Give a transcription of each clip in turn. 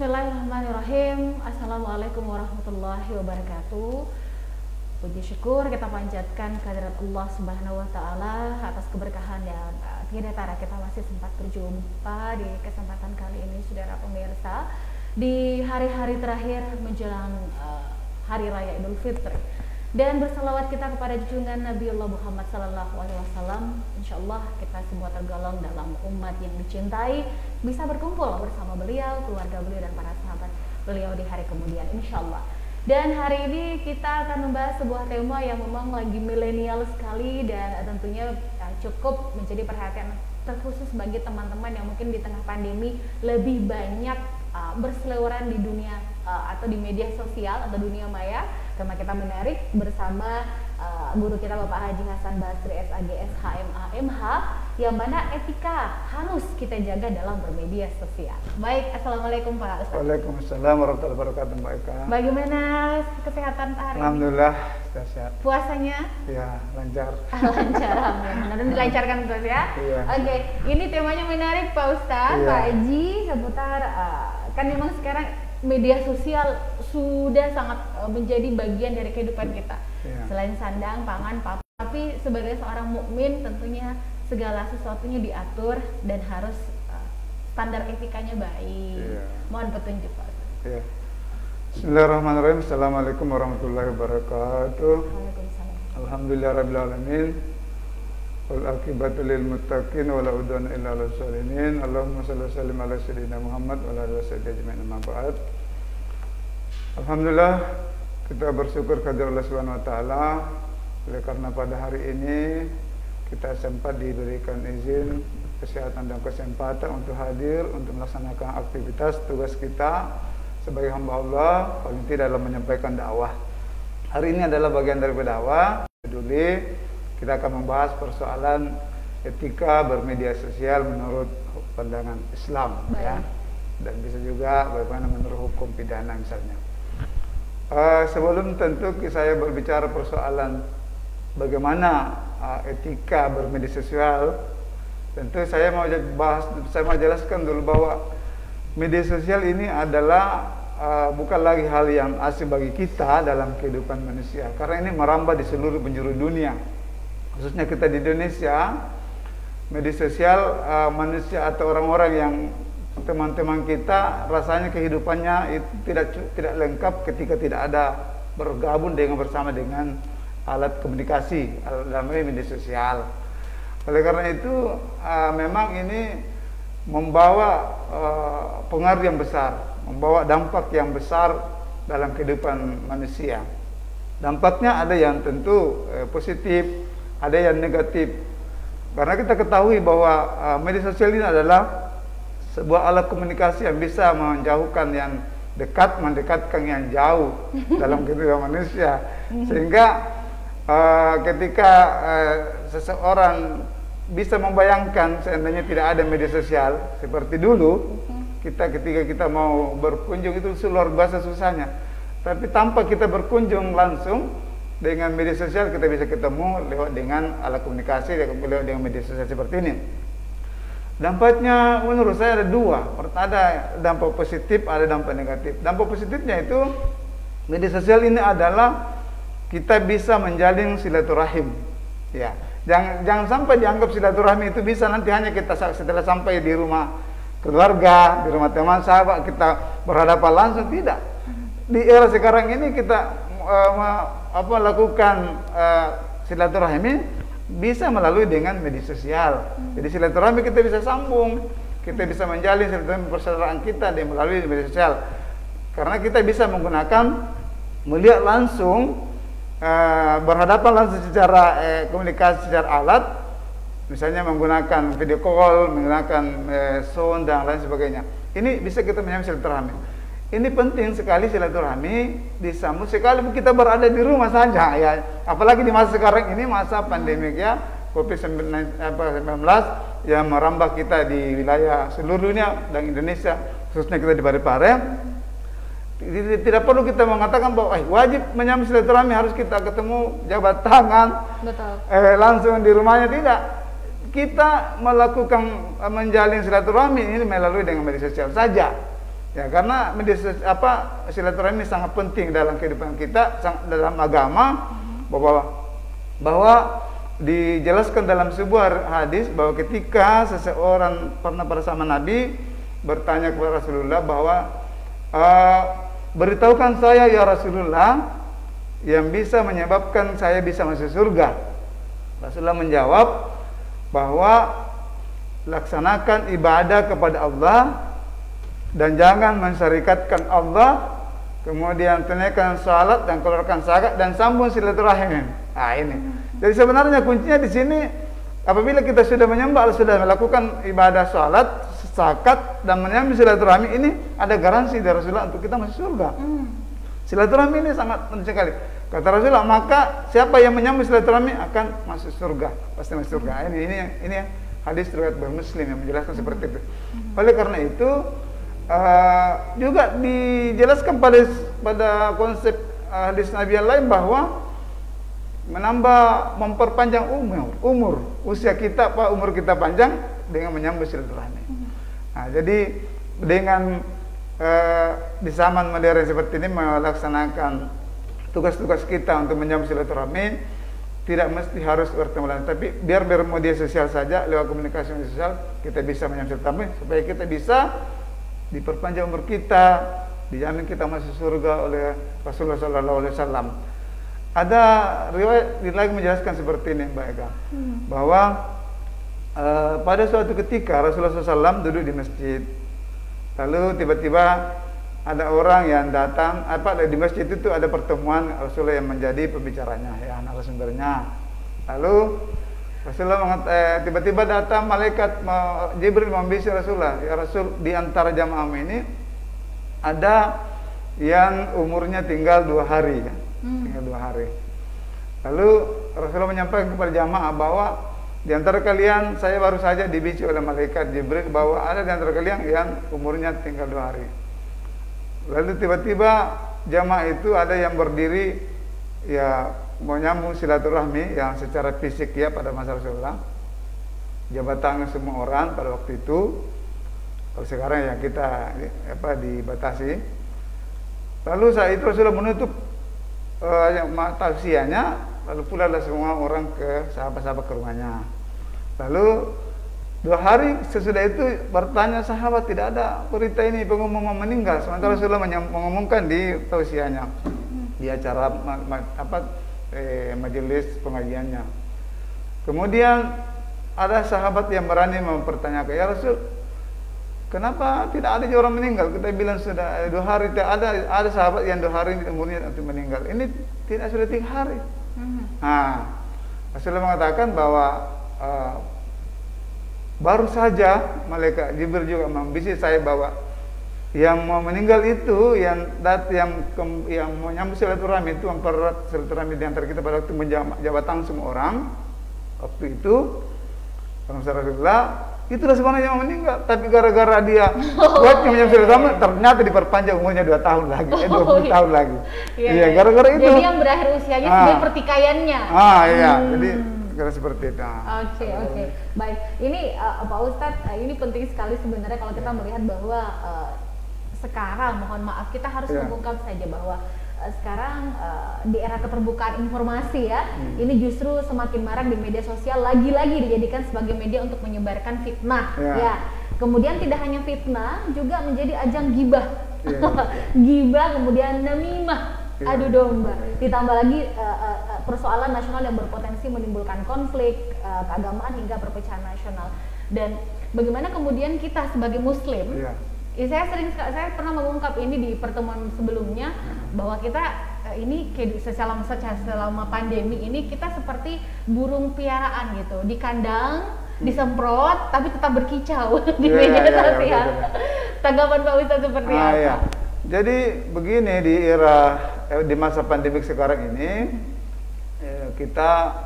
Bismillahirrahmanirrahim. Assalamualaikum warahmatullahi wabarakatuh. Puji syukur kita panjatkan kehadirat Allah Subhanahu wa taala atas keberkahan yang tidak tara kita masih sempat berjumpa di kesempatan kali ini, saudara pemirsa, di hari-hari terakhir menjelang hari raya Idul Fitri. Dan berselawat kita kepada junjungan Nabiullah Muhammad sallallahu alaihi wasallam. Insyaallah kita semua tergolong dalam umat yang dicintai, bisa berkumpul bersama beliau, keluarga beliau dan para sahabat beliau di hari kemudian insyaallah. Dan hari ini kita akan membahas sebuah tema yang memang lagi milenial sekali dan tentunya cukup menjadi perhatian terkhusus bagi teman-teman yang mungkin di tengah pandemi lebih banyak berseliweran di dunia atau di media sosial atau dunia maya. Tema kita menarik bersama guru kita Bapak Haji Hasan Basri SAGS HMA/MH, yang mana etika harus kita jaga dalam bermedia sosial. Baik, assalamualaikum Pak Ustaz. Waalaikumsalam warahmatullahi wabarakatuh, Mbak Eka. Bagaimana kesehatan hari ini? Alhamdulillah sudah sehat. Puasanya? Ya, lancar. Lancar, alhamdulillah. Dan dilancarkan terus ya. Iya. Oke, ini temanya menarik Pak Ustaz, Iya. Pak Haji, seputar kan memang sekarang media sosial sudah sangat menjadi bagian dari kehidupan kita. Iya. Selain sandang, pangan, papan, tapi sebagai seorang mukmin tentunya segala sesuatunya diatur dan harus standar etikanya baik. Iya. Mohon petunjuk Pak. Ya. Bismillahirrahmanirrahim. Assalamualaikum warahmatullahi wabarakatuh. Waalaikumsalam. Alhamdulillahirabbil alamin. Wal aqibatu lil muttaqin wa la udwana illa 'alal zalimin. Allahumma shalli wa sallim ala sayyidina Muhammad wa ala alihi wasallam ajma'in, amma ba'd. Alhamdulillah, kita bersyukur kepada Allah Subhanahu wa taala oleh karena pada hari ini kita sempat diberikan izin kesehatan dan kesempatan untuk hadir untuk melaksanakan aktivitas tugas kita sebagai hamba Allah, paling tidak dalam menyampaikan dakwah. Hari ini adalah bagian dari dakwah. Peduli, kita akan membahas persoalan etika bermedia sosial menurut pandangan Islam. Baik. Ya, dan bisa juga bagaimana menurut hukum pidana misalnya. Sebelum tentu saya berbicara persoalan bagaimana etika bermedia sosial, tentu saya mau jelaskan dulu bahwa media sosial ini adalah bukan lagi hal yang asing bagi kita dalam kehidupan manusia, karena ini merambah di seluruh penjuru dunia, khususnya kita di Indonesia. Media sosial manusia atau orang-orang yang teman-teman kita rasanya kehidupannya itu tidak lengkap ketika tidak ada bergabung bersama dengan alat komunikasi dalam media sosial. Oleh karena itu memang ini membawa pengaruh yang besar, membawa dampak yang besar dalam kehidupan manusia. Dampaknya ada yang tentu positif, ada yang negatif. Karena kita ketahui bahwa media sosial ini adalah sebuah alat komunikasi yang bisa menjauhkan yang dekat, mendekatkan yang jauh dalam kehidupan manusia. Sehingga ketika seseorang bisa membayangkan seandainya tidak ada media sosial seperti dulu, ketika kita mau berkunjung itu luar biasa susahnya. Tapi tanpa kita berkunjung langsung, dengan media sosial kita bisa ketemu lewat dengan alat komunikasi, lewat dengan media sosial seperti ini. Dampaknya menurut saya ada dua. Ada dampak positif, ada dampak negatif. Dampak positifnya itu media sosial ini adalah kita bisa menjalin silaturahim. Ya, jangan sampai dianggap silaturahmi itu bisa nanti hanya kita setelah sampai di rumah keluarga, di rumah teman sahabat kita berhadapan langsung, tidak. Di era sekarang ini kita lakukan silaturahmi bisa melalui dengan media sosial. Jadi silaturahmi kita bisa sambung, kita bisa menjalin silaturahmi persaudaraan kita melalui media sosial. Karena kita bisa melihat langsung, berhadapan langsung secara komunikasi secara alat, misalnya menggunakan video call, menggunakan sound dan lain sebagainya. Ini bisa kita menyambung silaturahmi. Ini penting sekali silaturahmi disambung sekalipun kita berada di rumah saja ya. Apalagi di masa sekarang ini, masa pandemik ya, COVID-19 yang merambah kita di wilayah seluruh dunia dan Indonesia, khususnya kita di Parepare. Tidak perlu kita mengatakan bahwa wajib menyambung silaturahmi harus kita ketemu jabat tangan. Betul. Langsung di rumahnya, tidak. Kita melakukan menjalin silaturahmi ini melalui dengan media sosial saja. Ya, karena silaturahmi sangat penting dalam kehidupan kita, dalam agama, bahwa dijelaskan dalam sebuah hadis bahwa ketika seseorang pernah bersama Nabi bertanya kepada Rasulullah bahwa beritahukan saya ya Rasulullah yang bisa menyebabkan saya bisa masuk surga. Rasulullah menjawab bahwa laksanakan ibadah kepada Allah dan jangan mensyarikatkan Allah, kemudian tunaikan salat dan keluarkan zakat dan sambung silaturahim. Nah, ini. Jadi sebenarnya kuncinya di sini, apabila kita sudah menyembah, sudah melakukan ibadah salat, zakat dan menyambung silaturahmi, ini ada garansi dari Rasulullah untuk kita masuk surga. Silaturahmi ini sangat penting sekali. Kata Rasulullah, maka siapa yang menyambung silaturahmi akan masuk surga, pasti masuk surga. Ini hadis riwayat Muslim yang menjelaskan seperti itu. Oleh karena itu juga dijelaskan pada konsep hadis Nabi yang lain bahwa memperpanjang umur usia kita, umur kita panjang dengan menyambung silaturahmi. Nah, jadi dengan di zaman modern seperti ini melaksanakan tugas-tugas kita untuk menyambung silaturahmi, tidak mesti harus bertemu, tapi biar bermedia sosial saja, lewat komunikasi media sosial kita bisa menyambung silaturahmi supaya kita bisa diperpanjang umur kita, dijamin kita masuk surga oleh Rasulullah SAW. Ada riwayat lagi menjelaskan seperti ini, Mbak Eka, bahwa pada suatu ketika Rasulullah SAW duduk di masjid, lalu tiba-tiba ada orang yang datang, di masjid itu ada pertemuan Rasulullah yang menjadi pembicaranya, ya, narasumbernya. Lalu Rasulullah tiba-tiba datang malaikat Jibril membisik Rasulullah, ya Rasul, di antara jamaah ini ada yang umurnya tinggal 2 hari, ya. Tinggal 2 hari. Lalu Rasulullah menyampaikan kepada jamaah bahwa di antara kalian, saya baru saja dibisik oleh malaikat Jibril bahwa ada di antara kalian yang umurnya tinggal 2 hari. Lalu tiba-tiba jamaah itu ada yang berdiri, ya, mau nyambung silaturahmi yang secara fisik, ya, pada masa Rasulullah, jabat tangan semua orang pada waktu itu. Kalau sekarang ya kita dibatasi. Lalu saat itu Rasulullah menutup tausiahnya, lalu pulanglah semua orang ke sahabat-sahabat ke rumahnya. Lalu 2 hari sesudah itu bertanya sahabat, tidak ada berita ini pengumuman meninggal, sementara Rasulullah mengumumkan di tausiahnya, di acara majelis pengajiannya. Kemudian ada sahabat yang berani mempertanyakan, ya Rasul, kenapa tidak ada orang meninggal? Kita bilang sudah 2 hari, tidak ada sahabat yang 2 hari umurnya untuk meninggal. Ini tidak, sudah 3 hari. Nah, Rasulullah mengatakan bahwa baru saja malaikat Jibril juga membisik saya bahwa yang mau meninggal itu, yang mau nyambung silaturahmi itu, mempererat silaturahmi di antara kita pada waktu menjabat tangan semua orang. Waktu itu Rasulullah itulah sebenarnya yang mau meninggal, tapi gara-gara dia buatnya menyambung silaturahmi, ternyata diperpanjang umurnya 2 tahun lagi, 20 tahun lagi. Iya, gara-gara itu. Jadi yang berakhir usianya sebagai pertikaiannya. Iya, jadi seperti itu. Oke. Baik, ini Pak Ustadz, ini penting sekali sebenarnya kalau kita melihat bahwa sekarang, mohon maaf, kita harus mengungkap saja bahwa sekarang di era keterbukaan informasi, ya, ini justru semakin marak di media sosial, lagi-lagi dijadikan sebagai media untuk menyebarkan fitnah, ya. Kemudian tidak hanya fitnah, juga menjadi ajang gibah, gibah, kemudian namimah, adu domba. Ditambah lagi persoalan nasional yang berpotensi menimbulkan konflik, keagamaan hingga perpecahan nasional. Dan bagaimana kemudian kita sebagai Muslim? Saya pernah mengungkap ini di pertemuan sebelumnya bahwa kita ini selama pandemi ini kita seperti burung piaraan gitu, di kandang disemprot tapi tetap berkicau di media sosial. Tanggapan Pak Ustadz seperti apa? Jadi begini, di masa pandemi sekarang ini kita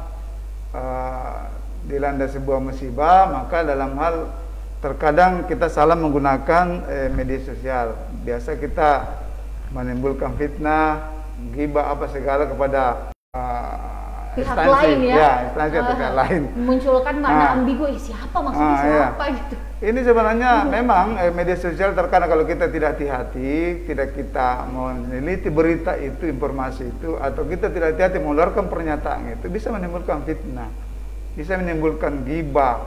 dilanda sebuah musibah, maka dalam hal terkadang kita salah menggunakan media sosial. Biasa kita menimbulkan fitnah, ghibah apa segala kepada pihak instansi, lain ya. Ya, instansi atau pihak lain. Memunculkan makna ambigu, siapa maksudnya siapa gitu. Ini sebenarnya memang media sosial terkadang kalau kita tidak hati-hati, tidak kita meneliti berita itu, informasi itu, atau kita tidak hati-hati mengeluarkan pernyataan itu, bisa menimbulkan fitnah, bisa menimbulkan ghibah,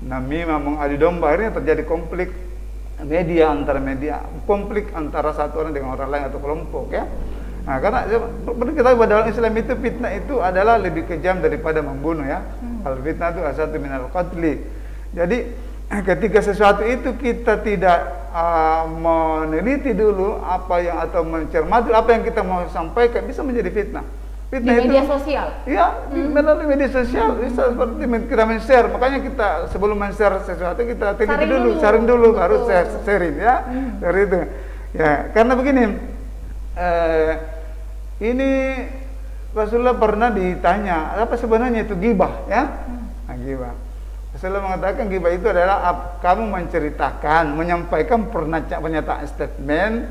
namimah, mengadu domba. Akhirnya terjadi konflik media, konflik antara satu orang dengan orang lain atau kelompok ya. Nah, karena perlu kita tahu dalam Islam itu fitnah itu adalah lebih kejam daripada membunuh ya. Al fitnah itu asatu minal qatli. Jadi ketika sesuatu itu kita tidak meneliti dulu apa yang atau mencermati apa yang kita mau sampaikan, bisa menjadi fitnah. Fitnah di media sosial. Iya, melalui media sosial bisa seperti kita men-share. Makanya kita sebelum men-share sesuatu kita teliti dulu, saring dulu baru sharing ya. Dari itu. Ya, karena begini, ini Rasulullah pernah ditanya, apa sebenarnya itu ghibah ya? Nah, ghibah. Rasulullah mengatakan ghibah itu adalah kamu menceritakan, menyampaikan pernyataan statement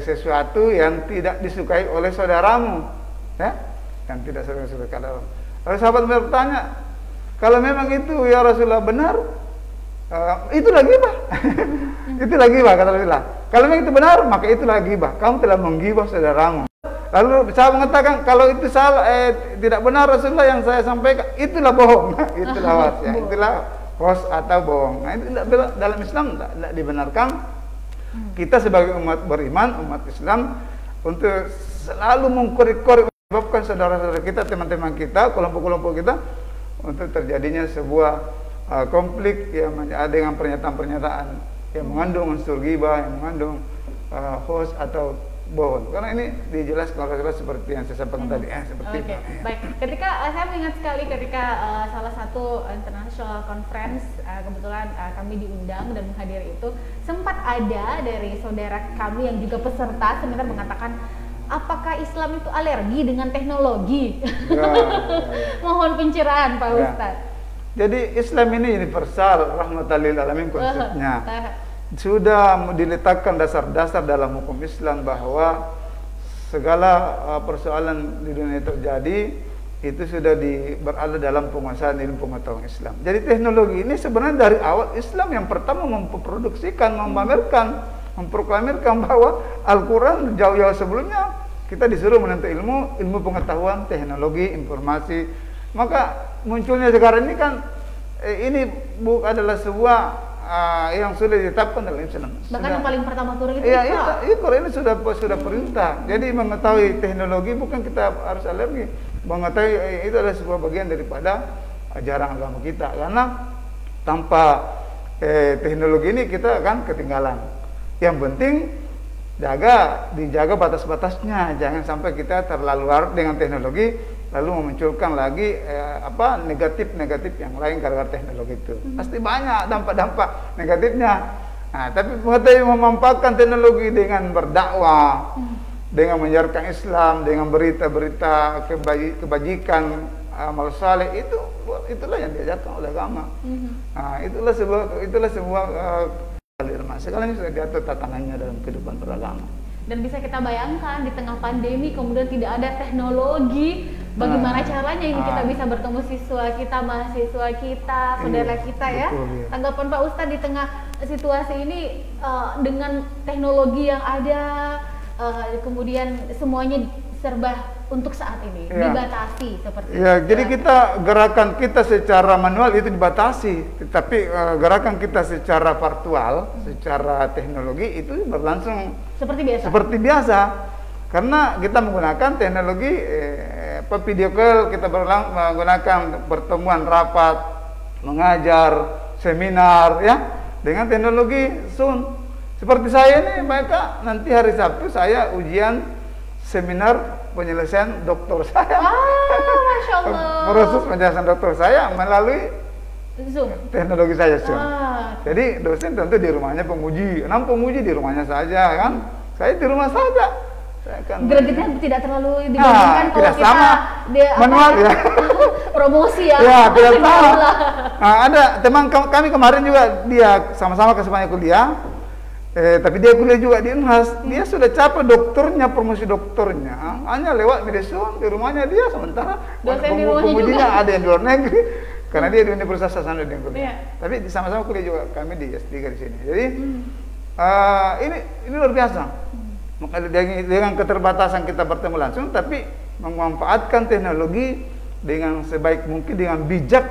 sesuatu yang tidak disukai oleh saudaramu, ya, yang tidak disukai saudaramu. Lalu sahabat bertanya, kalau memang itu ya Rasulullah benar, itulah ghibah. Itulah ghibah kata Rasulullah. Kalau memang itu benar, maka itulah ghibah. Kamu telah menggibah saudaramu. Lalu saya mengatakan kalau itu salah, tidak benar Rasulullah yang saya sampaikan, itulah bohong. Itulah hoax, ya. Itulah hoax atau bohong. Nah, itu dalam Islam tidak dibenarkan. Kita sebagai umat beriman, umat Islam, untuk selalu mengkorek-korek menyebabkan saudara-saudara kita, teman-teman kita, kelompok-kelompok kita, untuk terjadinya sebuah konflik yang dengan pernyataan-pernyataan yang mengandung unsur ghibah, yang mengandung hoax atau bohong. Karena ini dijelaskan oleh Rasulullah seperti yang saya sampaikan tadi, seperti itu. Baik. Ketika saya mengingat sekali ketika salah satu international conference, kebetulan kami diundang dan menghadiri itu, sempat ada dari saudara kami yang juga peserta seminar mengatakan, apakah Islam itu alergi dengan teknologi? Ya. Mohon pencerahan Pak Ustadz. Jadi Islam ini universal, rahmatan lil alamin konsepnya. Sudah diletakkan dasar-dasar dalam hukum Islam bahwa segala persoalan di dunia terjadi itu sudah berada dalam penguasaan ilmu pengetahuan Islam. Jadi teknologi ini sebenarnya dari awal Islam yang pertama memproduksikan, memamerkan, memproklamirkan bahwa Al-Quran jauh-jauh sebelumnya kita disuruh menuntut ilmu pengetahuan, teknologi, informasi. Maka munculnya sekarang ini kan ini adalah sebuah yang sudah ditetapkan dalam Islam. Bahkan yang paling pertama turun itu Quran ini sudah perintah. Jadi mengetahui teknologi bukan kita harus alergi. Mengetahui itu adalah sebuah bagian daripada ajaran agama kita. Karena tanpa teknologi ini kita akan ketinggalan. Yang penting dijaga batas-batasnya. Jangan sampai kita terlalu larut dengan teknologi lalu memunculkan lagi negatif yang lain gara-gara teknologi itu. Pasti banyak dampak-dampak negatifnya. Nah, tapi mengetahui memanfaatkan teknologi dengan berdakwah, dengan menyiarkan Islam, dengan berita-berita kebajikan, amal saleh, itulah yang diajarkan oleh agama. Nah, itulah sebuah sekarang ini sudah diatur tatanannya dalam kehidupan beragama. Dan bisa kita bayangkan di tengah pandemi kemudian tidak ada teknologi, bagaimana caranya ini kita bisa bertemu siswa kita, mahasiswa kita, saudara kita ya. Betul, Tanggapan Pak Ustadz di tengah situasi ini dengan teknologi yang ada, kemudian semuanya serba untuk saat ini dibatasi seperti itu. Jadi gerakan kita secara manual itu dibatasi, tetapi gerakan kita secara virtual, secara teknologi itu berlangsung seperti biasa. Karena kita menggunakan teknologi video call, kita menggunakan pertemuan rapat, mengajar, seminar ya dengan teknologi Zoom. Seperti saya ini, mereka nanti hari Sabtu saya ujian seminar penyelesaian doktor saya. Masya Allah. Proses penjelasan doktor saya melalui Zoom. Teknologi saya Zoom. Jadi dosen tentu di rumahnya penguji, penguji di rumahnya saja kan. Saya di rumah saja. Gregetnya tidak terlalu dibandingkan kalau tidak kita sama. Manual ya. Promosi ya. Ya, tidak sama. Ada teman kami kemarin juga dia sama-sama ke semuanya kuliah. Tapi dia kuliah juga di Unhas. Dia sudah capai doktornya, promosi doktornya, hanya lewat media sosial di rumahnya dia. Sementara dosen di rumahnya pengujinya juga ada yang di luar negeri, karena dia di Universitas Hasanuddin kuliah. Iya. Tapi sama-sama kuliah juga kami di S3 di sini. Jadi ini luar biasa. Maka dengan keterbatasan kita bertemu langsung, tapi memanfaatkan teknologi dengan sebaik mungkin, dengan bijak,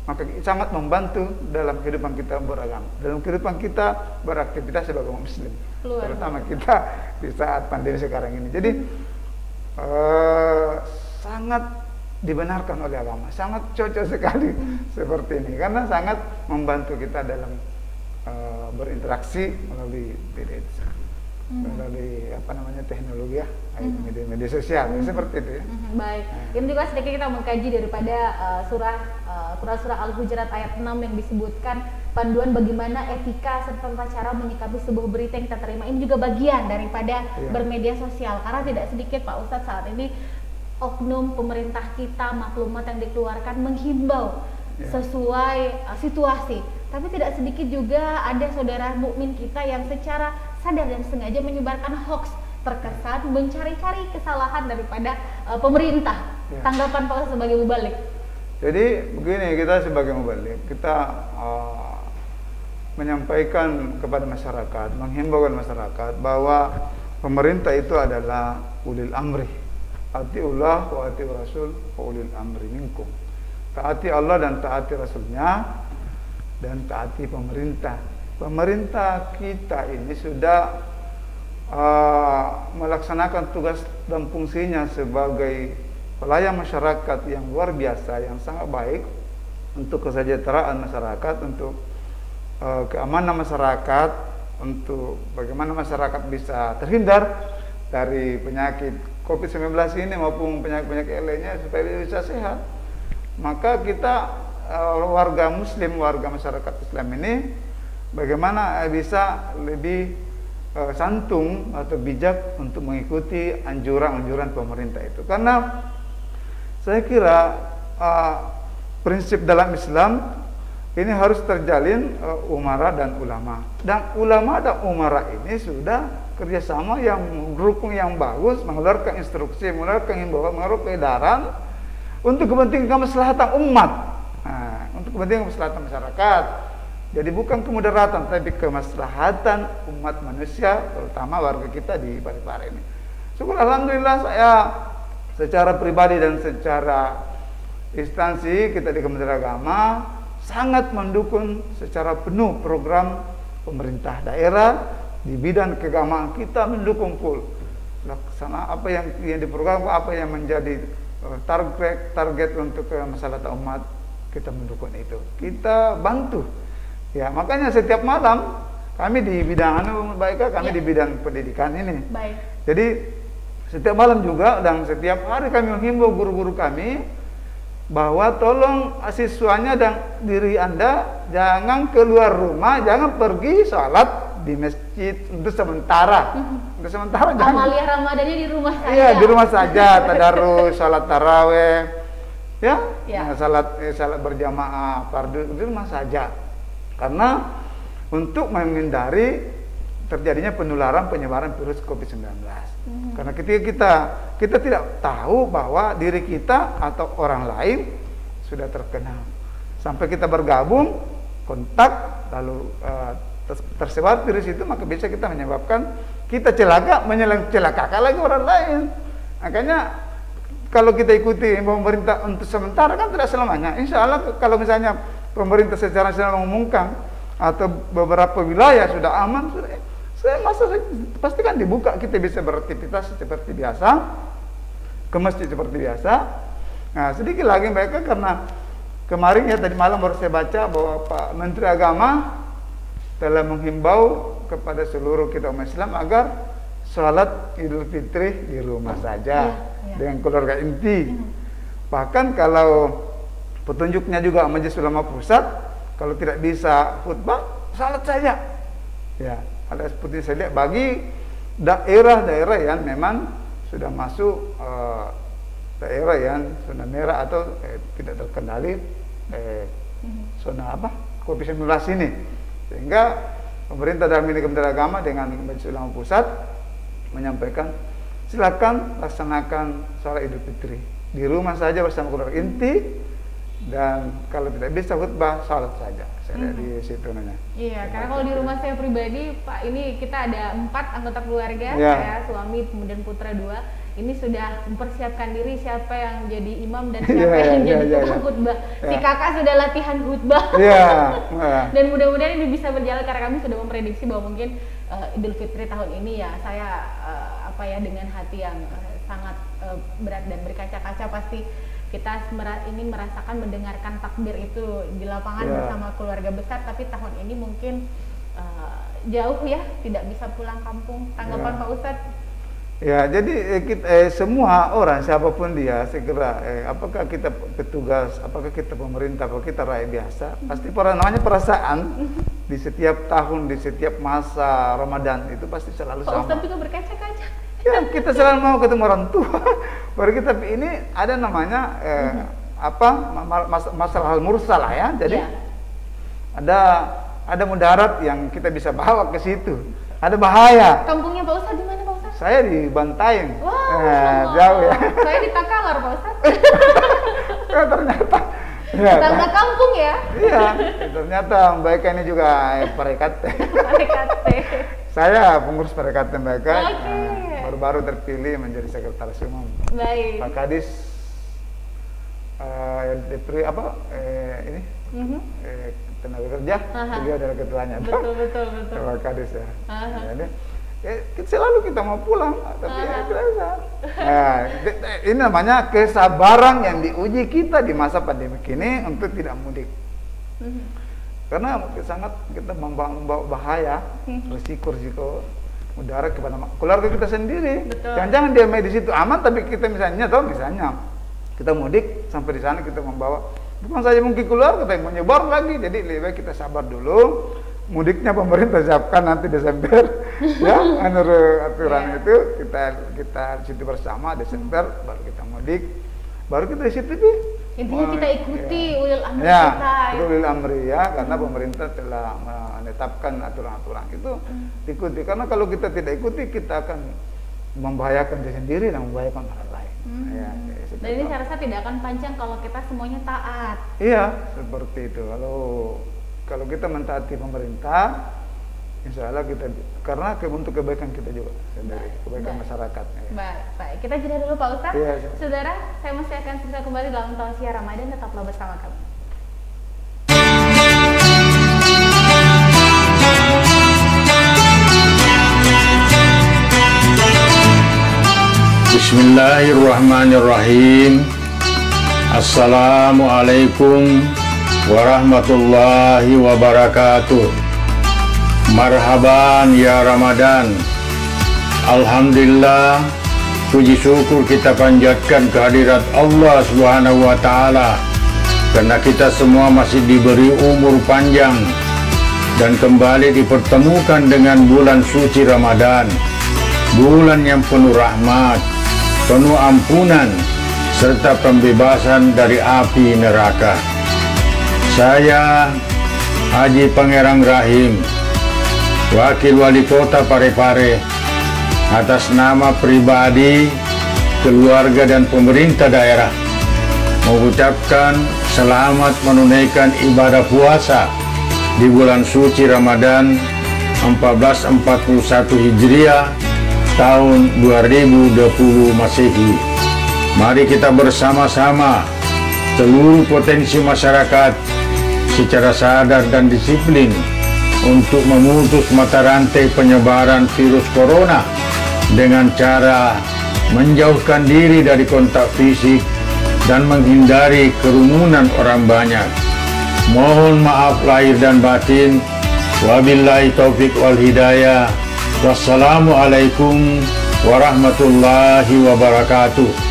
maka sangat membantu dalam kehidupan kita beragama, dalam kehidupan kita beraktivitas sebagai muslim, terutama kita di saat pandemi sekarang ini. Jadi sangat dibenarkan oleh agama, sangat cocok sekali seperti ini, karena sangat membantu kita dalam berinteraksi melalui melalui teknologi ya, media sosial seperti itu ya. Baik, ini juga sedikit kita mengkaji daripada surah Al-Hujurat ayat 6 yang disebutkan panduan bagaimana etika serta tata cara menyikapi sebuah berita yang kita terima. Ini juga bagian daripada bermedia sosial, karena tidak sedikit Pak Ustadz saat ini oknum pemerintah kita, maklumat yang dikeluarkan menghimbau sesuai situasi, tapi tidak sedikit juga ada saudara mukmin kita yang secara sadar dan sengaja menyebarkan hoax, terkesan mencari-cari kesalahan daripada pemerintah. Tanggapan Pak Ustadz sebagai mubalik? Jadi begini, kita sebagai mubalik, kita menyampaikan kepada masyarakat, menghimbau masyarakat bahwa pemerintah itu adalah ulil amri. Atiullah wa atiur rasul wa ulil amri minkum. Taati Allah dan taati Rasulnya, dan taati pemerintah. Pemerintah kita ini sudah melaksanakan tugas dan fungsinya sebagai pelayan masyarakat yang luar biasa, yang sangat baik untuk kesejahteraan masyarakat, untuk keamanan masyarakat, untuk bagaimana masyarakat bisa terhindar dari penyakit COVID-19 ini maupun penyakit-penyakit lainnya supaya bisa sehat. Maka kita warga muslim, warga masyarakat Islam ini bagaimana bisa lebih santung atau bijak untuk mengikuti anjuran-anjuran pemerintah itu. Karena saya kira prinsip dalam Islam ini harus terjalin umara dan ulama. Dan ulama dan umara ini sudah kerjasama yang mendukung, yang bagus, mengeluarkan instruksi, mengeluarkan himbauan, mengeluarkan edaran untuk kepentingan kemaslahatan umat, untuk kepentingan kemaslahatan masyarakat. Jadi bukan kemudaratan, tapi kemaslahatan umat manusia, terutama warga kita di Parepare ini. Syukur alhamdulillah, saya secara pribadi dan secara instansi kita di Kementerian Agama sangat mendukung secara penuh program pemerintah daerah di bidang keagamaan. Kita mendukung full laksana apa yang diprogram, apa yang menjadi target untuk kemaslahatan umat, kita mendukung itu, kita bantu. Ya, makanya setiap malam kami di bidang kami di bidang pendidikan ini. Baik. Jadi setiap malam juga dan setiap hari kami menghimbau guru-guru kami bahwa tolong siswanya dan diri Anda jangan keluar rumah, jangan pergi sholat di masjid untuk sementara. Untuk sementara Amalia Ramadannya di rumah saja. Iya, di rumah saja, tadarus, sholat taraweh, salat berjamaah, fardu di rumah saja. Karena untuk menghindari terjadinya penularan penyebaran virus COVID-19. Karena ketika kita tidak tahu bahwa diri kita atau orang lain sudah terkena, sampai kita bergabung, kontak, lalu tersebar virus itu, maka bisa kita menyebabkan kita celaka, mencelakakan lagi orang lain. Makanya kalau kita ikuti pemerintah untuk sementara kan tidak selamanya. Insya Allah kalau misalnya pemerintah secara nasional mengumumkan atau beberapa wilayah sudah aman, pasti kan dibuka, kita bisa beraktivitas seperti biasa, ke masjid seperti biasa. Nah, sedikit lagi mereka, karena kemarin ya tadi malam baru saya baca bahwa Pak Menteri Agama telah menghimbau kepada seluruh kita umat Islam agar sholat Idul Fitri di rumah saja dengan keluarga inti. Bahkan kalau petunjuknya juga Majelis Ulama Pusat, kalau tidak bisa khutbah, salat saja. Ya, ada seperti saya lihat bagi daerah-daerah yang memang sudah masuk daerah yang zona merah atau tidak terkendali zona COVID-19 ini, sehingga pemerintah dalam ini Kementerian Agama dengan Majelis Ulama Pusat menyampaikan silakan laksanakan sholat Idul Fitri di rumah saja bersama keluarga inti, dan kalau tidak bisa khutbah sholat saja. Saya lihat di situ nanya. Iya, karena kalau di rumah saya pribadi, Pak, ini kita ada 4 anggota keluarga, ya. Saya, suami, kemudian putra 2. Ini sudah mempersiapkan diri siapa yang jadi imam dan siapa yang jadi tukang khutbah. Si kakak sudah latihan khutbah. Dan mudah-mudahan ini bisa berjalan karena kami sudah memprediksi bahwa mungkin Idul Fitri tahun ini ya saya dengan hati yang sangat berat dan berkaca-kaca, pasti kita ingin merasakan mendengarkan takbir itu di lapangan bersama keluarga besar, tapi tahun ini mungkin jauh ya, tidak bisa pulang kampung. Tanggapan Pak Ustadz? Ya, jadi semua orang siapapun dia segera apakah kita petugas, apakah kita pemerintah, apakah kita rakyat biasa, pasti namanya perasaan di setiap tahun, di setiap masa Ramadan itu pasti selalu sama. Pak Ustadz juga berkaca-kaca. Ya, kita selalu mau ketemu orang tua. Baru kita ini ada namanya masalah hal mursalah ya. Jadi ada mudarat yang kita bisa bawa ke situ. Ada bahaya. Kampungnya Pak Ustadz di mana, Pak Ustadz? Saya di Bantaeng. Wow, jauh ya. Saya di Takalar, Pak Ustadz. Ternyata. Tetangga kampung ya? Iya, ternyata Mbak Eka ini juga Parekat. Saya pengurus Parekat Mbak Eka. Baru-baru terpilih menjadi sekretaris umum. Baik. Pak Kadis tenaga kerja, beliau adalah ketuanya. Betul. Pak Kadis ya. Jadi, selalu kita mau pulang, tapi biasa. Ini namanya kesabaran yang diuji kita di masa pandemi ini untuk tidak mudik. Karena sangat kita membawa bahaya, risiko mudarat kepada keluarga kita sendiri. Jangan-jangan dia main di situ aman, tapi kita misalnya kita mudik sampai di sana kita membawa bukan saja mungkin keluarga, tapi menyebar lagi. Jadi lebih baik kita sabar dulu. Mudiknya pemerintah siapkan nanti Desember, ya menurut aturan itu kita situ bersama Desember baru kita mudik, baru kita di situ intinya kita ikuti ulil amri kita. Ulil amri ya, karena pemerintah telah menetapkan aturan-aturan itu ikuti. Karena kalau kita tidak ikuti kita akan membahayakan diri sendiri dan membahayakan orang lain. Dan ini saya rasa tidak akan panjang kalau kita semuanya taat. Iya, seperti itu. Kalau kita mentaati pemerintah, insya Allah kita, karena untuk kebaikan kita juga sendiri, kebaikan masyarakat. Baik. Kita jeda dulu Pak Ustadz. Iya. Saudara, saya masih akan segera kembali dalam Tausiah Ramadan, tetaplah bersama kami. Bismillahirrahmanirrahim. Assalamualaikum warahmatullahi wabarakatuh. Marhaban ya Ramadan. Alhamdulillah, puji syukur kita panjatkan kehadirat Allah Subhanahu wa taala karena kita semua masih diberi umur panjang dan kembali dipertemukan dengan bulan suci Ramadan, bulan yang penuh rahmat, penuh ampunan serta pembebasan dari api neraka. Saya Haji Pangerang Rahim, Wakil Wali Kota Parepare, atas nama pribadi, keluarga dan pemerintah daerah mengucapkan selamat menunaikan ibadah puasa di bulan suci Ramadan 1441 Hijriah tahun 2020 Masehi. Mari kita bersama-sama seluruh potensi masyarakat secara sadar dan disiplin untuk memutus mata rantai penyebaran virus corona dengan cara menjauhkan diri dari kontak fisik dan menghindari kerumunan orang banyak. Mohon maaf lahir dan batin. Wabillahi taufik wal hidayah. Wassalamualaikum warahmatullahi wabarakatuh.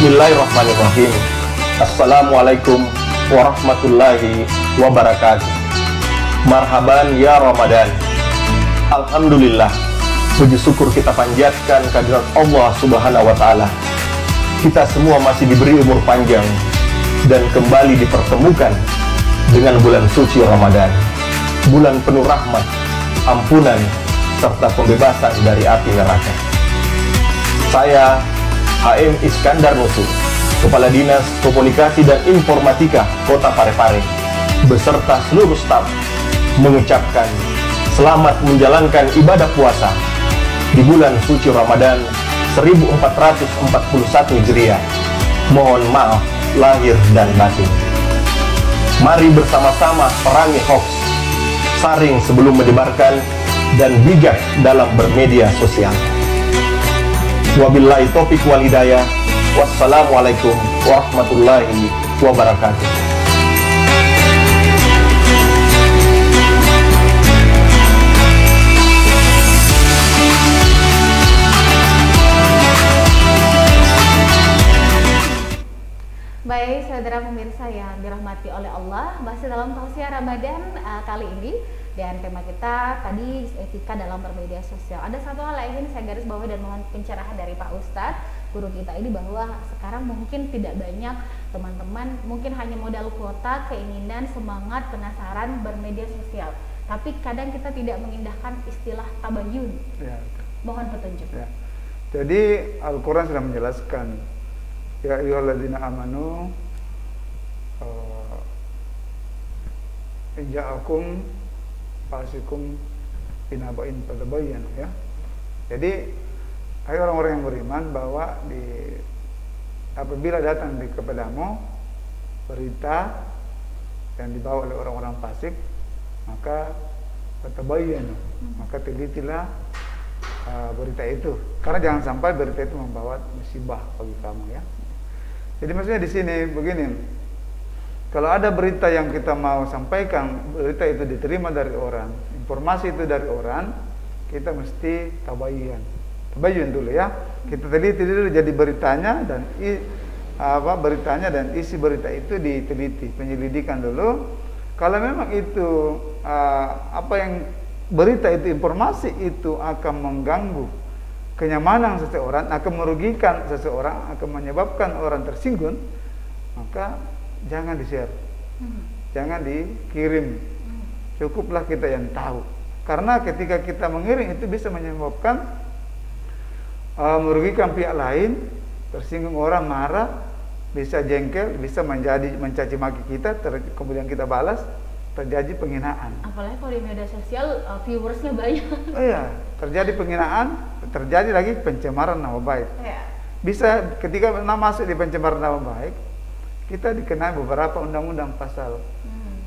Bismillahirrahmanirrahim. Wassalamualaikum warahmatullahi wabarakatuh. Marhaban ya Ramadan. Alhamdulillah, puji syukur kita panjatkan kehadirat Allah Subhanahu wa Ta'ala. Kita semua masih diberi umur panjang dan kembali dipertemukan dengan bulan suci Ramadan, bulan penuh rahmat, ampunan, serta pembebasan dari api neraka. Saya HM Iskandar Nusu, Kepala Dinas Komunikasi dan Informatika Kota Parepare, beserta seluruh staf, mengucapkan selamat menjalankan ibadah puasa di bulan suci Ramadan 1441 Hijriah. Mohon maaf lahir dan batin. Mari bersama-sama perangi hoax, saring sebelum menyebarkan, dan bijak dalam bermedia sosial. Wabillahi taufiq wal hidayah. Wassalamualaikum warahmatullahi wabarakatuh. Baik, saudara pemirsa yang dirahmati oleh Allah, masih dalam tausiah Ramadan kali ini, dan tema kita tadi etika dalam bermedia sosial. Ada satu hal yang ingin saya garis bawahi dan mohon pencerahan dari Pak Ustadz, guru kita ini, bahwa sekarang mungkin tidak banyak teman-teman, mungkin hanya modal kuota, keinginan, semangat, penasaran bermedia sosial. Tapi kadang kita tidak mengindahkan istilah tabayun. Ya. Mohon petunjuk. Ya. Jadi Al-Quran sudah menjelaskan, ya ayyuhalladzina amanu ja'akum fasikum binaba'in fatabayyanu, ya. Jadi hai orang-orang yang beriman, bahwa apabila datang kepadamu berita yang dibawa oleh orang-orang fasik, maka fatabayyanu, maka telitilah berita itu, karena jangan sampai berita itu membawa musibah bagi kamu, ya. Jadi maksudnya di sini begini, kalau ada berita yang kita mau sampaikan, berita itu diterima dari orang, informasi itu dari orang, kita mesti tabayyun dulu, ya. Kita teliti dulu jadi beritanya dan beritanya dan isi berita itu diteliti, penyelidikan dulu. Kalau memang itu berita itu, informasi itu akan mengganggu kenyamanan seseorang, akan merugikan seseorang, akan menyebabkan orang tersinggung, maka jangan di-share, jangan dikirim. Cukuplah kita yang tahu, karena ketika kita mengirim itu bisa menyebabkan merugikan pihak lain, tersinggung orang, marah, bisa jengkel, bisa mencaci maki kita, kemudian kita balas, terjadi penghinaan. Apalagi kalau di media sosial viewersnya banyak. Oh iya, terjadi penghinaan, terjadi lagi pencemaran nama baik. Ya. Bisa ketika masuk di pencemaran nama baik, kita dikenai beberapa undang-undang pasal,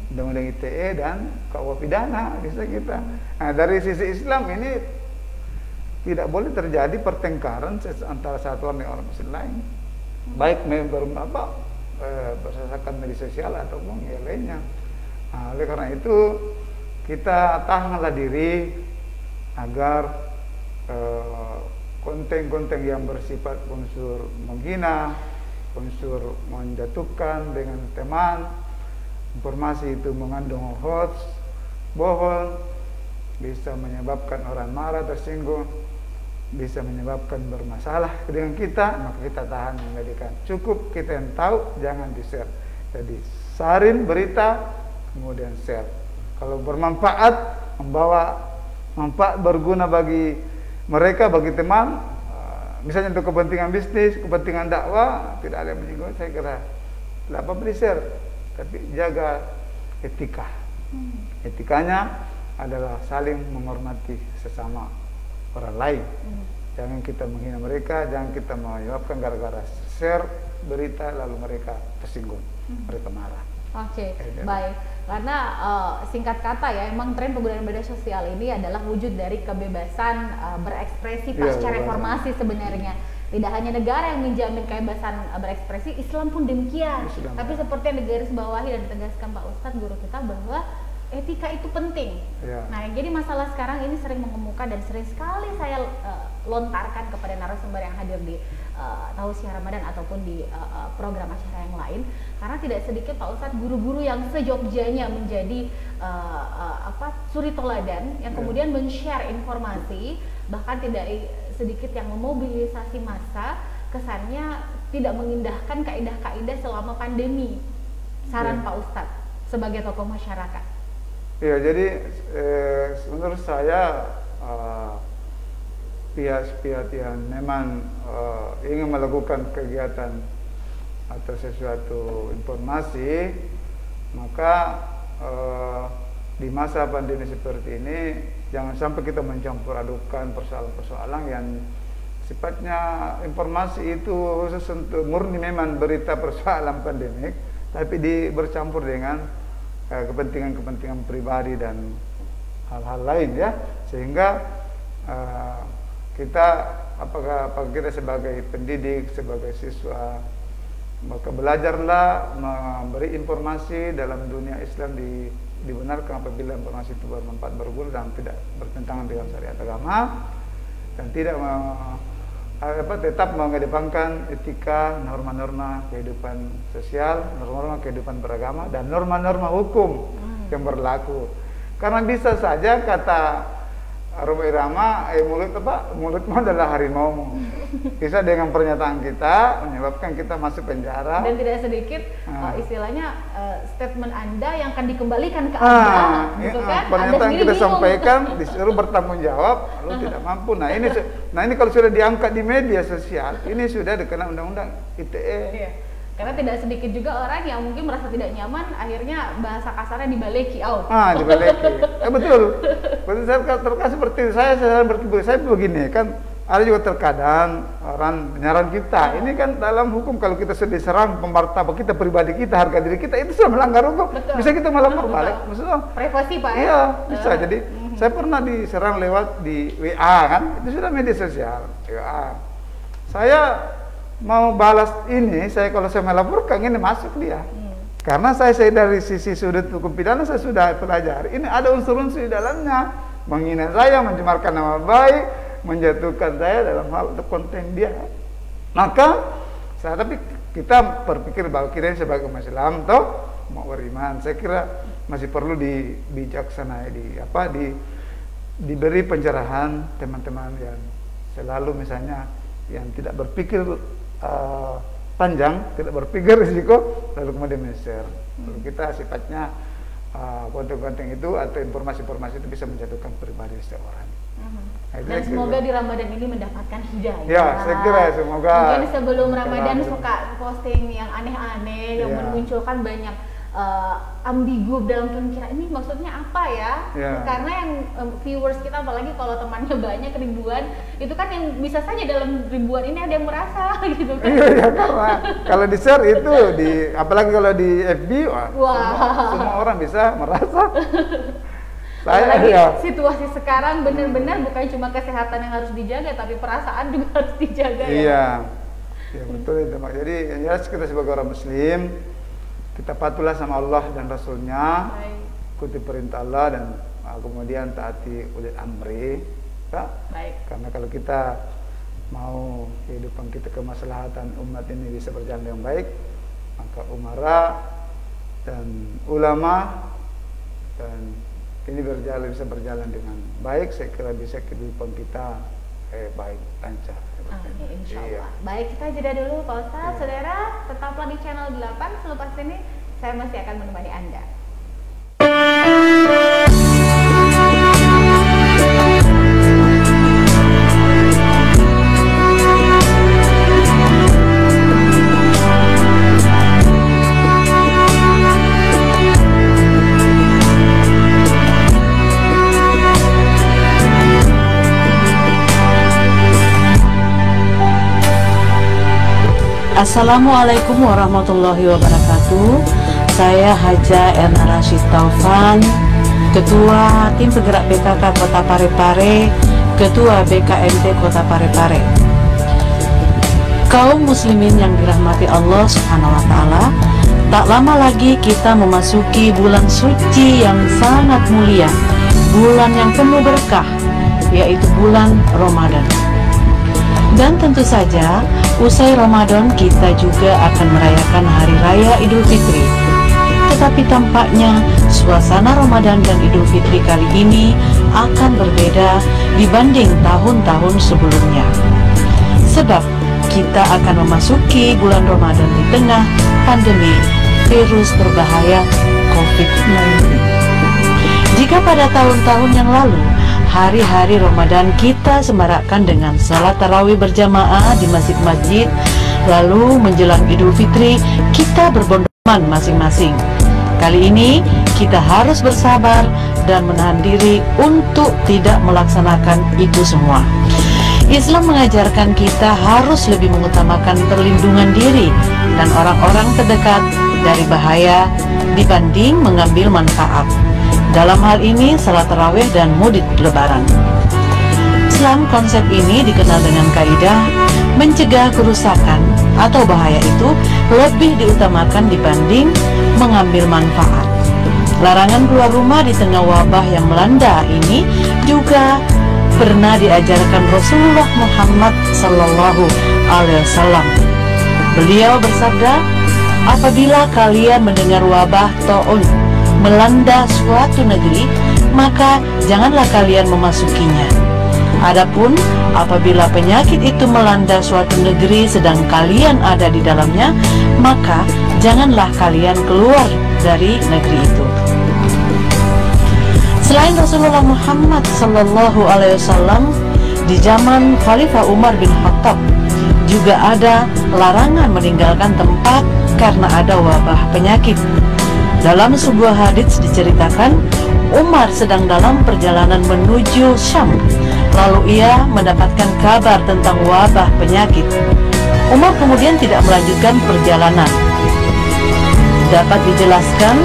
undang-undang ITE dan KUH pidana, bisa kita. Nah, dari sisi Islam ini tidak boleh terjadi pertengkaran antara satuan dengan orang Muslim lain, baik berdasarkan media sosial ataupun yang lainnya. Nah, oleh karena itu kita tahanlah diri agar konten-konten yang bersifat unsur menghina, unsur menjatuhkan dengan teman, informasi itu mengandung hoax, bohong, bisa menyebabkan orang marah, tersinggung, bisa menyebabkan bermasalah dengan kita, maka kita tahan menjadikan. Cukup kita yang tahu, jangan di-share. Jadi saring berita, kemudian share. Kalau bermanfaat, membawa manfaat berguna bagi mereka, bagi teman, misalnya untuk kepentingan bisnis, kepentingan dakwah, tidak ada yang menyinggung, saya kira tidak apa-apa di-share, tapi jaga etika. Etikanya adalah saling menghormati sesama orang lain. Jangan kita menghina mereka, jangan kita menyebabkan gara-gara share berita lalu mereka tersinggung, mereka marah. Oke, baik. Karena singkat kata ya, emang tren penggunaan media sosial ini adalah wujud dari kebebasan berekspresi pasca reformasi sebenarnya. Tidak hanya negara yang menjamin kebebasan berekspresi, Islam pun demikian. Tapi seperti yang digarisbawahi dan ditegaskan Pak Ustadz, guru kita, bahwa etika itu penting. Nah, jadi masalah sekarang ini sering mengemuka dan sering sekali saya lontarkan kepada narasumber yang hadir di Tausiah Ramadan ataupun di program acara yang lain, karena tidak sedikit Pak Ustadz guru-guru yang sejogjanya menjadi suri toladan yang kemudian men-share informasi, bahkan tidak sedikit yang memobilisasi massa, kesannya tidak mengindahkan kaidah-kaidah selama pandemi. Saran Pak Ustadz sebagai tokoh masyarakat. Ya, jadi menurut saya pihak-pihak yang memang ingin melakukan kegiatan atau sesuatu informasi, maka di masa pandemi seperti ini jangan sampai kita mencampur adukan persoalan-persoalan yang sifatnya informasi itu khusus untuk murni memang berita persoalan pandemik, tapi bercampur dengan kepentingan-kepentingan pribadi dan hal-hal lain, ya, sehingga kita apakah kita sebagai pendidik, sebagai siswa, maka belajarlah memberi informasi dalam dunia Islam dibenarkan apabila informasi itu bermanfaat, berguna dan tidak bertentangan dengan syariat agama, dan tidak tetap mengedepankan etika, norma-norma kehidupan sosial, norma-norma kehidupan beragama, dan norma-norma hukum yang berlaku. Karena bisa saja kata Roma Irama, mulutmu adalah harimau. Bisa dengan pernyataan kita menyebabkan kita masuk penjara. Dan tidak sedikit istilahnya statement Anda yang akan dikembalikan ke Anda, gitu kan? Pernyataan kita sampaikan disuruh bertanggung jawab, lalu tidak mampu. Nah ini kalau sudah diangkat di media sosial, ini sudah dikenal undang-undang ITE. Iya. Karena tidak sedikit juga orang yang mungkin merasa tidak nyaman, akhirnya bahasa kasarnya dibaleki. Dibaleki. Betul. Saya terkadang seperti saya begini kan, ada juga terkadang orang menyerang kita. Ini kan dalam hukum kalau kita sudah diserang pemartabat kita, pribadi kita, harga diri kita, itu sudah melanggar hukum. Betul. Bisa kita melapor balik. Maksudnya privasi, Pak. Iya, bisa. Jadi saya pernah diserang lewat di WA kan, itu sudah media sosial. WA. Saya mau balas ini, kalau saya melaporkan ini masuk dia. Karena saya dari sisi sudut hukum pidana saya sudah pelajari. Ini ada unsur-unsur di dalamnya, menghina saya, mencemarkan nama baik, menjatuhkan saya dalam hal konten dia. Maka tapi kita berpikir bahwa kita sebagai umat Islam mau beriman, saya kira masih perlu dibijaksanai, diberi pencerahan teman-teman yang selalu misalnya yang tidak berpikir panjang, tidak berpikir risiko, lalu kemudian men-share. Lalu kita sifatnya konten-konten itu atau informasi-informasi itu bisa menjatuhkan pribadi seseorang. Dan semoga di Ramadan ini mendapatkan hidayah. Ya, saya kira semoga. Mungkin sebelum Ramadan suka posting yang aneh-aneh, yang memunculkan banyak ambigu dalam pemikiran, ini maksudnya apa ya? Karena yang viewers kita, apalagi kalau temannya banyak ribuan, itu kan yang bisa saja dalam ribuan ini ada yang merasa gitu kan. Iya, karena kalau di share itu apalagi kalau di FB, semua orang bisa merasa. Apalagi situasi sekarang benar-benar bukan cuma kesehatan yang harus dijaga, tapi perasaan juga harus dijaga. Iya, ya betul itu, Mak. Jadi yang jelas kita sebagai orang Muslim, kita patuhlah sama Allah dan Rasulnya, ikuti perintah Allah dan kemudian taati ulil amri. Karena kalau kita mau kehidupan kita, kemaslahatan umat ini bisa berjalan dengan baik, maka umara dan ulama dan ini bisa berjalan dengan baik. Saya kira bisa kehidupan kita baik, lancar. Insya Allah. Baik, kita jeda dulu Pak Ustadz. Saudara, tetaplah di channel 8. Selepas ini saya masih akan menemani Anda. Assalamualaikum warahmatullahi wabarakatuh. Saya Haja Erna Rashid Taufan, Ketua Tim Penggerak PKK Kota Parepare, Ketua BKMT Kota Parepare. Kaum muslimin yang dirahmati Allah Subhanahu wa taala, Tak lama lagi kita memasuki bulan suci yang sangat mulia, bulan yang penuh berkah, yaitu bulan Ramadan. Dan tentu saja, usai Ramadan kita juga akan merayakan Hari Raya Idul Fitri. Tetapi tampaknya suasana Ramadan dan Idul Fitri kali ini akan berbeda dibanding tahun-tahun sebelumnya. Sebab kita akan memasuki bulan Ramadan di tengah pandemi virus berbahaya COVID-19. Jika pada tahun-tahun yang lalu hari-hari Ramadan kita semarakkan dengan salat tarawih berjamaah di masjid-masjid, lalu menjelang Idul Fitri kita berbondoman masing-masing. Kali ini kita harus bersabar dan menahan diri untuk tidak melaksanakan itu semua. Islam mengajarkan kita harus lebih mengutamakan perlindungan diri dan orang-orang terdekat dari bahaya dibanding mengambil manfaat. Dalam hal ini salat tarawih dan mudik lebaran. Dalam konsep ini dikenal dengan kaidah mencegah kerusakan atau bahaya itu lebih diutamakan dibanding mengambil manfaat. Larangan keluar rumah di tengah wabah yang melanda ini juga pernah diajarkan Rasulullah Muhammad Sallallahu Alaihi Wasallam. Beliau bersabda, apabila kalian mendengar wabah taun melanda suatu negeri, maka janganlah kalian memasukinya. Adapun apabila penyakit itu melanda suatu negeri sedang kalian ada di dalamnya, maka janganlah kalian keluar dari negeri itu. Selain Rasulullah Muhammad Sallallahu Alaihi Wasallam, di zaman Khalifah Umar bin Khattab juga ada larangan meninggalkan tempat karena ada wabah penyakit. Dalam sebuah hadits diceritakan, Umar sedang dalam perjalanan menuju Syam, lalu ia mendapatkan kabar tentang wabah penyakit. Umar kemudian tidak melanjutkan perjalanan. Dapat dijelaskan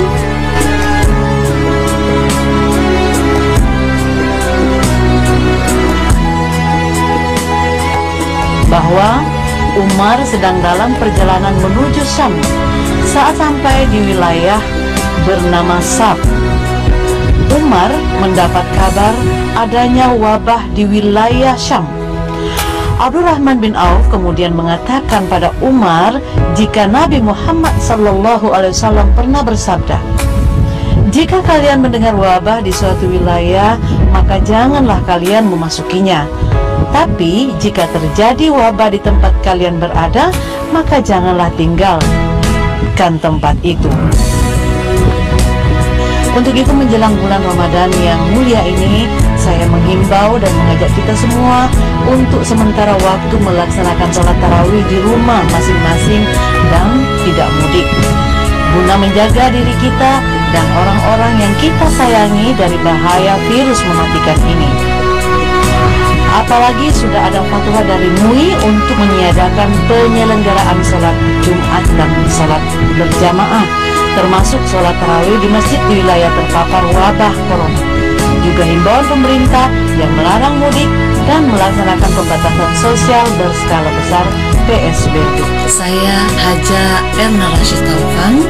bahwa Umar sedang dalam perjalanan menuju Syam. Saat sampai di wilayah bernama Saf, Umar mendapat kabar adanya wabah di wilayah Syam. Abdurrahman bin Auf kemudian mengatakan pada Umar jika Nabi Muhammad Sallallahu Alaihi Wasallam pernah bersabda, jika kalian mendengar wabah di suatu wilayah, maka janganlah kalian memasukinya. Tapi jika terjadi wabah di tempat kalian berada, maka janganlah tinggalkan tempat itu. Untuk itu menjelang bulan Ramadan yang mulia ini, saya menghimbau dan mengajak kita semua untuk sementara waktu melaksanakan sholat tarawih di rumah masing-masing dan tidak mudik, guna menjaga diri kita dan orang-orang yang kita sayangi dari bahaya virus mematikan ini. Apalagi sudah ada fatwa dari MUI untuk meniadakan penyelenggaraan sholat Jumat dan sholat berjamaah, termasuk sholat tarawih di masjid di wilayah terpapar wabah corona. Juga himbauan pemerintah yang melarang mudik dan melaksanakan pembatasan sosial berskala besar PSBB. Saya Haja Erna Rashid Taufan,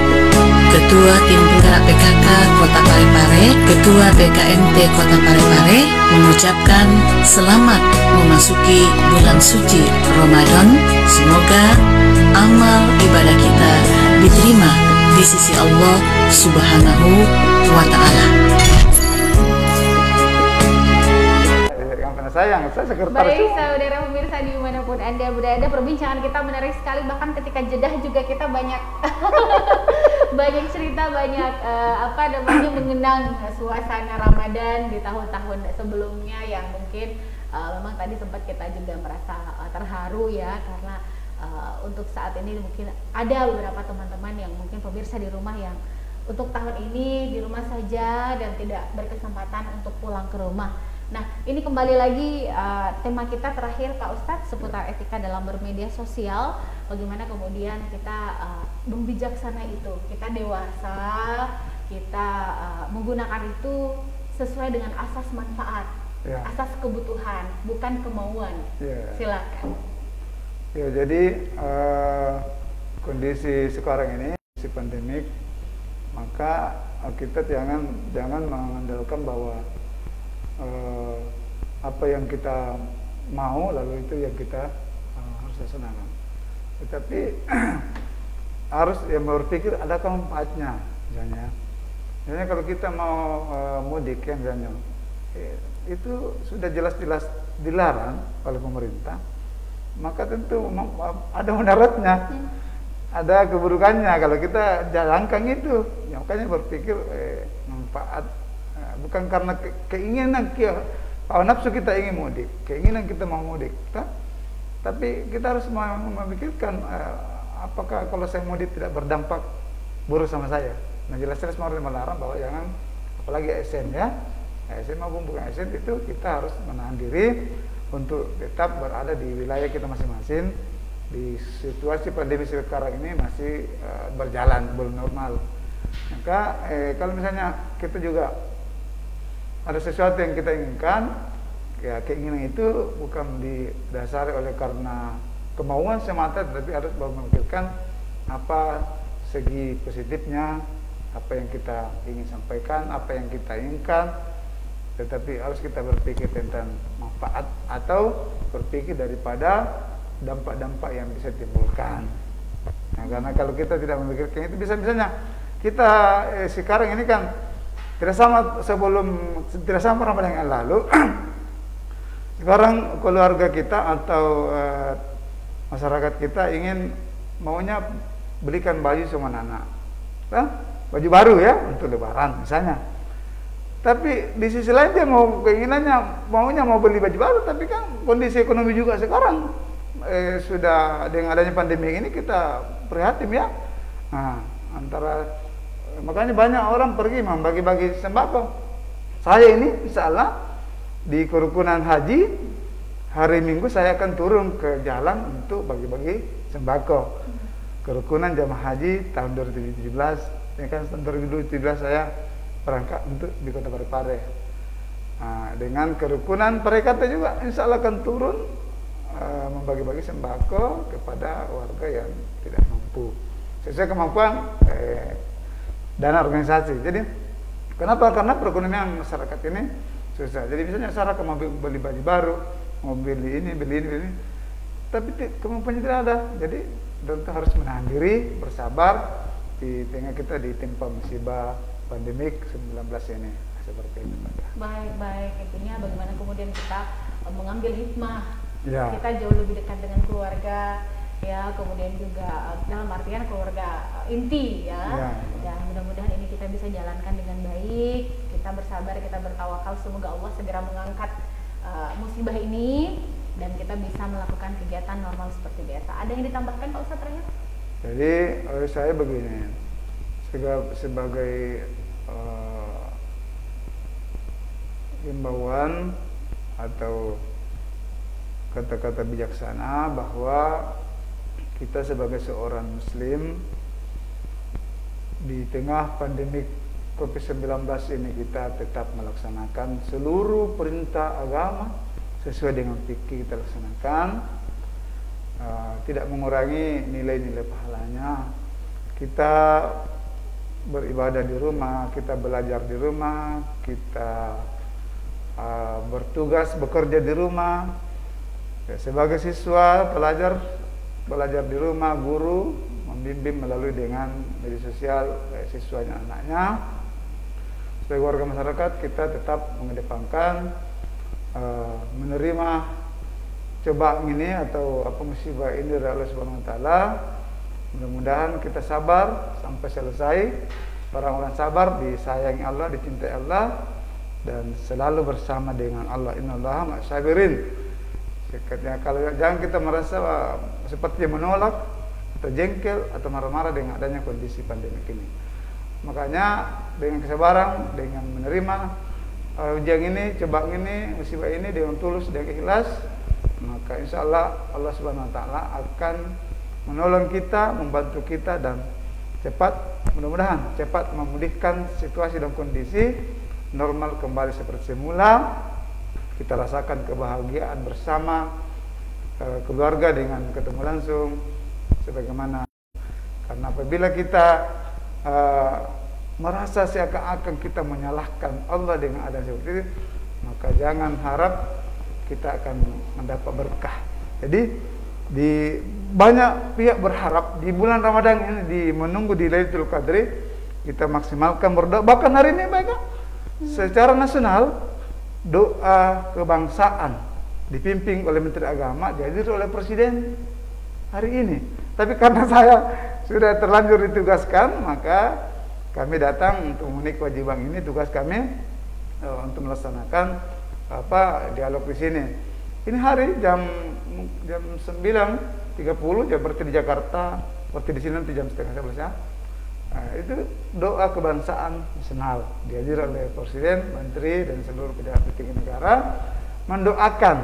Ketua Tim Penggerak PKK Kota Parepare, Ketua BKMT Kota Parepare, mengucapkan selamat memasuki bulan suci Ramadan. Semoga amal ibadah kita diterima di sisi Allah Subhanahu wa Ta'ala. Saya sekretaris. Baik, saudara pemirsa dimanapun Anda berada, perbincangan kita menarik sekali. Bahkan ketika jedah juga kita banyak banyak cerita, banyak mengenang suasana Ramadan di tahun-tahun sebelumnya yang mungkin memang tadi sempat kita juga merasa terharu ya, karena untuk saat ini mungkin ada beberapa teman-teman yang mungkin pemirsa di rumah yang untuk tahun ini di rumah saja dan tidak berkesempatan untuk pulang ke rumah. Nah, ini kembali lagi tema kita terakhir Pak Ustadz seputar etika dalam bermedia sosial. Bagaimana kemudian kita membijaksana itu, kita dewasa, kita menggunakan itu sesuai dengan asas manfaat, asas kebutuhan, bukan kemauan. Silakan. Ya, jadi kondisi sekarang ini kondisi pandemik, maka kita jangan mengandalkan bahwa apa yang kita mau lalu itu yang kita harus laksanakan. Tetapi harus berpikir adakah manfaatnya, misalnya kalau kita mau mudik ya misalnya, itu sudah jelas-jelas dilarang oleh pemerintah, maka tentu ada mudaratnya, ada keburukannya kalau kita jalankan itu. Ya, makanya berpikir manfaat, bukan karena keinginan nafsu kita ingin mudik, keinginan kita mau mudik, tapi kita harus memikirkan apakah kalau saya mudik tidak berdampak buruk sama saya. Nah, jelas-jelas melarang bahwa jangan, apalagi ASN ya, ASN maupun bukan ASN, itu kita harus menahan diri untuk tetap berada di wilayah kita masing-masing. Di situasi pandemi sekarang ini masih berjalan, belum normal. Maka kalau misalnya kita juga ada sesuatu yang kita inginkan, ya keinginan itu bukan didasari oleh karena kemauan semata, tetapi harus memikirkan apa segi positifnya, apa yang kita ingin sampaikan, apa yang kita inginkan. Tetapi harus kita berpikir tentang manfaat atau berpikir daripada dampak-dampak yang bisa timbulkan. Nah, karena kalau kita tidak memikirkan itu, misalnya kita sekarang ini kan tidak sama Ramadan yang lalu. Sekarang keluarga kita atau masyarakat kita maunya belikan baju sama anak, baju baru ya untuk Lebaran misalnya. Tapi di sisi lain dia maunya mau beli baju baru, tapi kan kondisi ekonomi juga sekarang sudah dengan adanya pandemi ini kita prihatin ya. Nah, makanya banyak orang pergi membagi-bagi sembako. Saya ini insyaallah di kerukunan haji hari Minggu saya akan turun ke jalan untuk bagi-bagi sembako. Kerukunan jamaah haji tahun 2017, ini kan tahun 2017 saya berangkat untuk di Kota Parepare. Nah, dengan kerukunan Parekata juga insyaallah akan turun membagi-bagi sembako kepada warga yang tidak mampu sesuai kemampuan dana organisasi. Jadi kenapa? Karena perekonomian masyarakat ini susah. Jadi misalnya masyarakat mau beli baju baru, mau beli ini, tapi kemampuannya tidak ada. Jadi tentu harus menahan diri, bersabar di tengah kita ditimpa musibah pandemik 19 ini seperti itu. Baik, intinya bagaimana kemudian kita mengambil hikmah. Ya. Kita jauh lebih dekat dengan keluarga, ya, kemudian juga dalam artian keluarga inti, ya. Ya, mudah-mudahan ini kita bisa jalankan dengan baik. Kita bersabar, kita bertawakal, semoga Allah segera mengangkat musibah ini dan kita bisa melakukan kegiatan normal seperti biasa. Ada yang ditambahkan Pak Ustadz terakhir? Jadi saya begini, sebagai himbauan atau kata-kata bijaksana bahwa kita sebagai seorang muslim di tengah pandemik COVID-19 ini kita tetap melaksanakan seluruh perintah agama sesuai dengan fikih kita laksanakan, tidak mengurangi nilai-nilai pahalanya. Kita beribadah di rumah, kita belajar di rumah, kita bertugas bekerja di rumah. Ya, sebagai siswa pelajar belajar di rumah, guru membimbing melalui dengan media sosial siswanya anaknya. Sebagai warga masyarakat kita tetap mengedepankan menerima cobaan ini atau musibah ini dari Allah Subhanahu wa taala. Mudah-mudahan kita sabar sampai selesai. Orang-orang sabar disayangi Allah, dicintai Allah dan selalu bersama dengan Allah. Innallaha ma'as-sabirin. Kalau jangan kita merasa seperti menolak atau jengkel atau marah-marah dengan adanya kondisi pandemi ini. Makanya dengan kesabaran, dengan menerima ujian ini, cobaan ini, musibah ini dengan tulus dan ikhlas, maka insya Allah Allah Subhanahu Wa Taala akan menolong kita, membantu kita dan mudah-mudahan cepat memulihkan situasi dan kondisi normal kembali seperti semula. Kita rasakan kebahagiaan bersama keluarga dengan ketemu langsung sebagaimana karena Karena apabila kita merasa seakan-akan kita menyalahkan Allah dengan ada seperti itu, maka jangan harap kita akan mendapat berkah. Jadi di banyak pihak berharap di bulan Ramadan ini menunggu di Lailatul Qadri kita maksimalkan berdoa. Bahkan hari ini banyak secara nasional doa kebangsaan dipimpin oleh Menteri Agama, dihadiri oleh Presiden hari ini. Tapi karena saya sudah terlanjur ditugaskan, maka kami datang untuk memenuhi kewajiban ini. Tugas kami untuk melaksanakan dialog di sini. Ini hari jam 9.30 jam berarti di Jakarta, berarti di sini nanti jam 10:30 ya. Itu doa kebangsaan nasional dihadiri oleh Presiden, Menteri dan seluruh pejabat tinggi negara mendoakan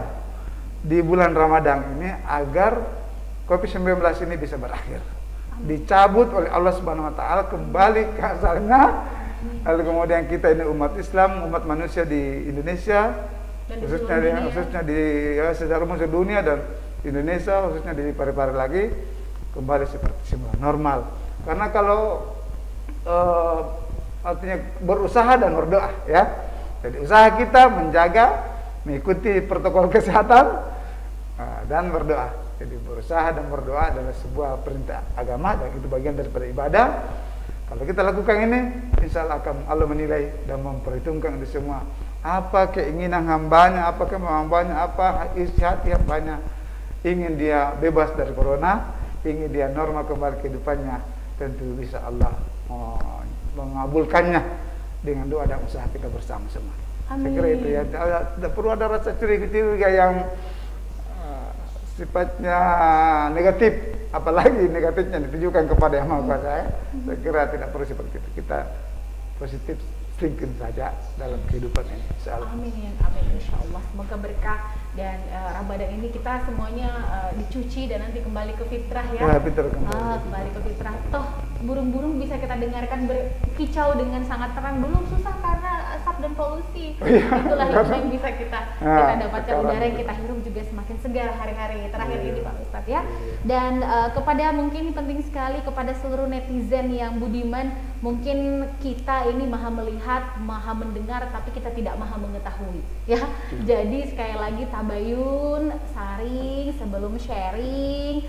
di bulan Ramadan ini agar COVID-19 ini bisa berakhir, dicabut oleh Allah Subhanahu wa taala, kembali ke asalnya. Lalu kemudian kita ini umat Islam, umat manusia di Indonesia, khususnya di secara umum dunia dan Indonesia khususnya di Parepare lagi kembali seperti semula normal. Karena kalau artinya berusaha dan berdoa ya. Jadi usaha kita menjaga, mengikuti protokol kesehatan dan berdoa. Jadi berusaha dan berdoa adalah sebuah perintah agama dan itu bagian daripada ibadah. Kalau kita lakukan ini, insya Allah akan Allah menilai dan memperhitungkan itu semua. Apa keinginan hambanya, apa kemauan hambanya, apa isi hati hambanya. Ingin dia bebas dari corona, ingin dia normal kembali kehidupannya, tentu bisa Allah mengabulkannya dengan doa dan usaha kita bersama semua. Saya kira itu ya. Tidak perlu ada rasa curiga yang sifatnya negatif, apalagi negatifnya ditujukan kepada Yang Maha Kuasa. Saya kira tidak perlu seperti itu. Kita positif thinking saja dalam kehidupan ini. Amin, amin, insya Allah. Semoga berkah dan Ramadan ini kita semuanya dicuci dan nanti kembali ke fitrah ya. Fitrah kembali ke fitrah. Toh burung-burung bisa kita dengarkan berkicau dengan sangat terang. Belum susah karena asap dan polusi. Itulah yang bisa kita dapatkan. Udara yang kita hirup juga semakin segar hari-hari terakhir ini Pak Ustadz ya. Dan kepada mungkin penting sekali kepada seluruh netizen yang budiman, mungkin kita ini maha melihat, maha mendengar, tapi kita tidak maha mengetahui ya. Jadi sekali lagi tabayun, saring sebelum sharing,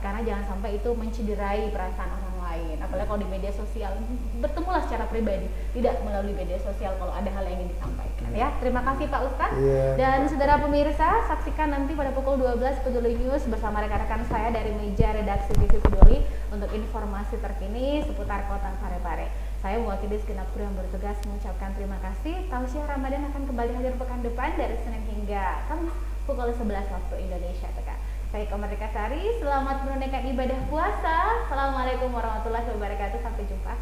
karena jangan sampai itu mencederai perasaan orang lain. Apalagi kalau di media sosial, bertemulah secara pribadi, tidak melalui media sosial kalau ada hal yang ingin disampaikan ya. Terima kasih Pak Ustadz. Dan saudara pemirsa, saksikan nanti pada pukul 12 Peduli News bersama rekan-rekan saya dari meja redaksi TV Peduli untuk informasi terkini seputar Kota Parepare. Saya mewakili segenap kru yang bertugas mengucapkan terima kasih. Tausiah Ramadan akan kembali hadir pekan depan dari Senin hingga Kamis pukul 11 waktu Indonesia Tengah. Saya Ika Merdeka Sari, selamat menunaikan ibadah puasa. Assalamualaikum warahmatullahi wabarakatuh. Sampai jumpa.